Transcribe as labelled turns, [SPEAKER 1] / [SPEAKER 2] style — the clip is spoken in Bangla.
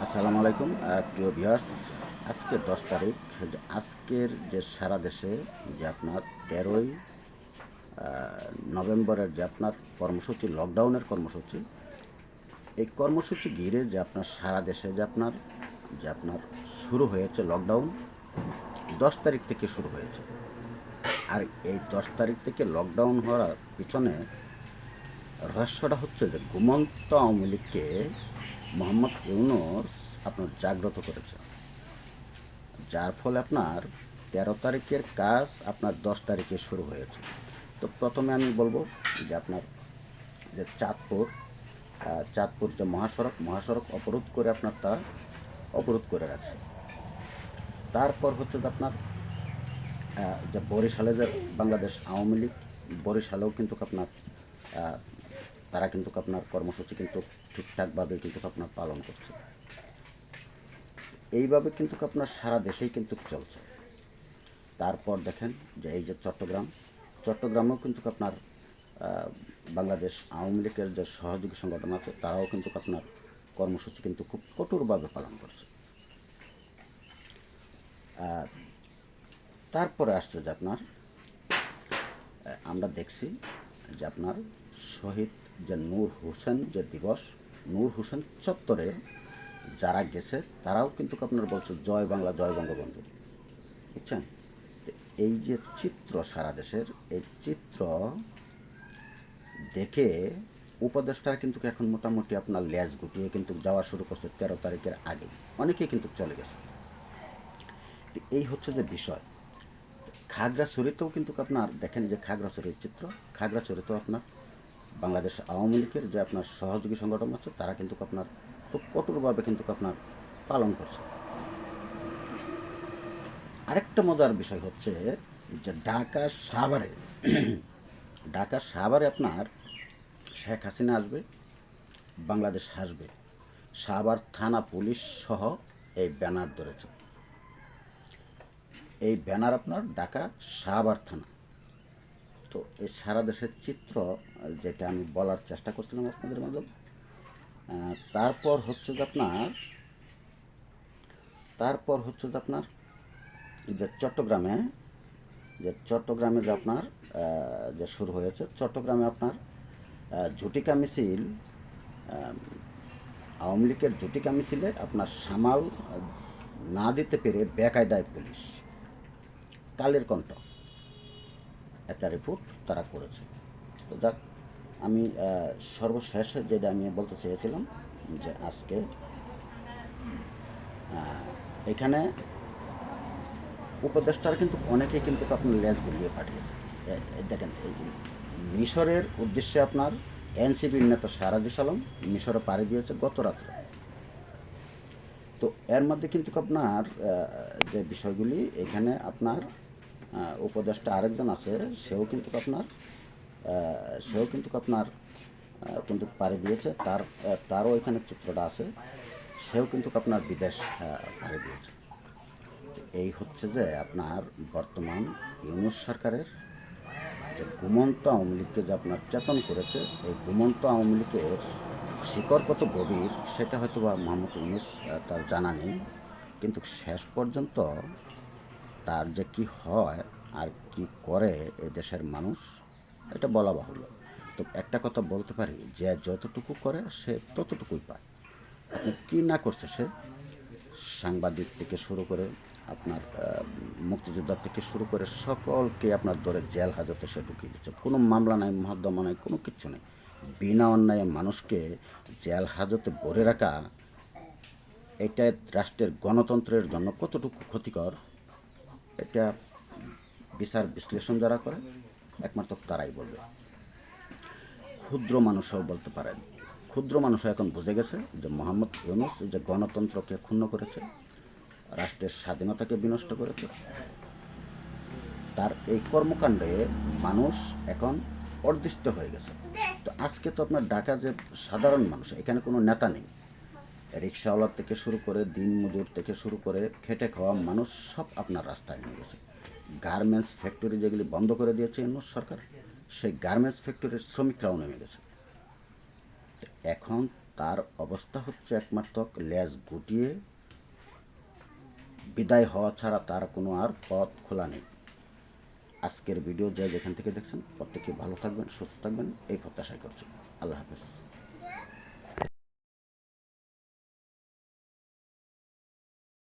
[SPEAKER 1] আসসালামু আলাইকুম প্রিয় ভিউয়ার্স। আজকে 10 তারিখ। আজকের যে সারা দেশে যে আপনার 13ই নভেম্বরের যে আপনার কর্মসূচি, লকডাউনের কর্মসূচি, এই কর্মসূচি ঘিরে যে আপনার সারা দেশে যে আপনার শুরু হয়েছে লকডাউন 10 তারিখ থেকে শুরু হয়েছে। আর এই 10 তারিখ থেকে লকডাউন হওয়ার পিছনে রহস্যটা হচ্ছে যে ঘুমন্ত আওয়ামী লীগকে মোহাম্মদ ইউনূস আপনার জাগ্রত করেছে, যার ফলে আপনার 13 তারিখের কাজ আপনার 10 তারিখে শুরু হয়েছে। তো প্রথমে আমি বলবো যে আপনার যে চাঁদপুর যে মহাসড়ক অবরোধ করে আপনার তারা অবরোধ করে রাখছে। তারপর হচ্ছে যে আপনার যে বরিশালে যে বাংলাদেশ আওয়ামী লীগ, বরিশালেও কিন্তু আপনার তারা কিন্তু আপনার কর্মসূচি কিন্তু ঠিকঠাকভাবে কিন্তু আপনার পালন করছে। এইভাবে কিন্তু আপনার সারা দেশেই কিন্তু চলছে। তারপর দেখেন যে এই যে চট্টগ্রামেও কিন্তু আপনার বাংলাদেশ আওয়ামী লীগের যে সহযোগী সংগঠন আছে তারাও কিন্তু আপনার কর্মসূচি কিন্তু খুব কঠোরভাবে পালন করছে। তারপরে আসছে যে আপনার আমরা দেখছি যে আপনার শহীদ যে নূর হোসেন যে দিবস, নূর হোসেন চত্বরে যারা গেছে তারাও কিন্তু আপনার বলছে জয় বাংলা, জয় বঙ্গবন্ধু। বুঝছেন? এই যে চিত্র সারা দেশের, এই চিত্র দেখে উপদেষ্টারা কিন্তু এখন মোটামুটি আপনার লেজ গুটিয়ে কিন্তু যাওয়া শুরু করছে 13 তারিখের আগে। অনেকেই কিন্তু চলে গেছে। এই হচ্ছে যে বিষয়। খাগড়াছড়িতেও কিন্তু আপনার দেখেন যে খাগড়াছড়ির চিত্র, খাগড়াছড়িতেও আপনার বাংলাদেশ আওয়ামী লীগের যে আপনার সহযোগী সংগঠন আছে তারা কিন্তু আপনার খুব কঠোরভাবে কিন্তু আপনার পালন করছে। আরেকটা মজার বিষয় হচ্ছে যে ঢাকা সাভারে আপনার শেখ হাসিনা আসবে, বাংলাদেশ হাসবে, সাভার থানা পুলিশ সহ এই ব্যানার ধরেছে। এই ব্যানার আপনার ঢাকা সাভার থানা। তো এই সারা দেশের চিত্র যেটা আমি বলার চেষ্টা করছিলাম আপনাদের মাঝে। তারপর হচ্ছে যে আপনার তারপর হচ্ছে যে আপনার যে চট্টগ্রামে যে আপনার যে শুরু হয়েছে চট্টগ্রামে আপনার ঝুটিকা মিছিল, আওয়ামী লীগের ঝুটিকা মিছিলে আপনার সামাল না দিতে পেরে বেকায়দায় পুলিশ। কালের কণ্ঠ একটা রিপোর্ট তারা করেছে। তো যাক, আমি সর্বশেষে যেটা আমি বলতে চেয়েছিলাম যে আজকে এখানে উপদেষ্টারা কিন্তু অনেকেই কিন্তু আপনার লেজ গুলিয়ে পাঠিয়েছে। দেখেন এই মিশরের উদ্দেশ্যে আপনার এনসিপির নেতা সারাজিস আলম মিশরে পাড়ি দিয়েছে গত রাত্রে। তো এর মধ্যে কিন্তু আপনার যে বিষয়গুলি এখানে আপনার উপদেষ্টা আরেকজন আছে, সেও কিন্তু আপনার কিন্তু পাড়ি দিয়েছে। তারও এখানে চিত্রটা আছে, সেও কিন্তু আপনার বিদেশ পাড়ি দিয়েছে। এই হচ্ছে যে আপনার বর্তমান ইউনূস সরকারের যে ঘুমন্ত আওয়ামী লীগকে যে আপনার চেতন করেছে, এই ঘুমন্ত আওয়ামী লীগের শিকড় কত গভীর সেটা হয়তো বা মোহাম্মদ ইউনূস তার জানা নেই, কিন্তু শেষ পর্যন্ত তার যে কি হয় আর কি করে এই দেশের মানুষ এটা বলা বাহুল্য। তো একটা কথা বলতে পারি, যে যতটুকু করে সে ততটুকুই পায়। আপনি কি না করছে সে, সাংবাদিক থেকে শুরু করে আপনার মুক্তিযোদ্ধা থেকে শুরু করে সকলকে আপনার ধরে জেল হাজতে সে ঢুকিয়ে দিচ্ছে। কোনো মামলা নাই, মহদ্দমা নাই, কোনো কিচ্ছু নেই। বিনা অন্যায়ে মানুষকে জেল হাজতে ভরে রাখা, এটা রাষ্ট্রের গণতন্ত্রের জন্য কতটুকু ক্ষতিকর, এটা বিচার বিশ্লেষণ যারা করে একমাত্র তারাই বলবে। ক্ষুদ্র মানুষও বলতে পারেন, ক্ষুদ্র মানুষও এখন বুঝে গেছে যে মোহাম্মদ ইউনূস যে গণতন্ত্রকে ক্ষুণ্ণ করেছে, রাষ্ট্রের স্বাধীনতাকে বিনষ্ট করেছে। তার এই কর্মকাণ্ডে মানুষ এখন অদৃষ্ট হয়ে গেছে। তো আজকে তো আপনার ঢাকা যে সাধারণ মানুষ, এখানে কোনো নেতা নেই, রিক্সাওয়ালা থেকে শুরু করে দিনমজুর থেকে শুরু করে খেটে খাওয়া মানুষ সব আপনার রাস্তায় নেমে গেছে। গার্মেন্টস ফ্যাক্টরি যেগুলি বন্ধ করে দিয়েছে ইউনূস সরকার, সেই গার্মেন্টস ফ্যাক্টরির শ্রমিকরাও নেমে গেছে। এখন তার অবস্থা হচ্ছে একমাত্র লেজ গুটিয়ে বিদায় হওয়া ছাড়া তার কোনো আর পথ খোলা নেই। আজকের ভিডিও যে যেখান থেকে দেখছেন প্রত্যেকে ভালো থাকবেন, সুস্থ থাকবেন এই প্রত্যাশাই করছি। আল্লাহ হাফেজ।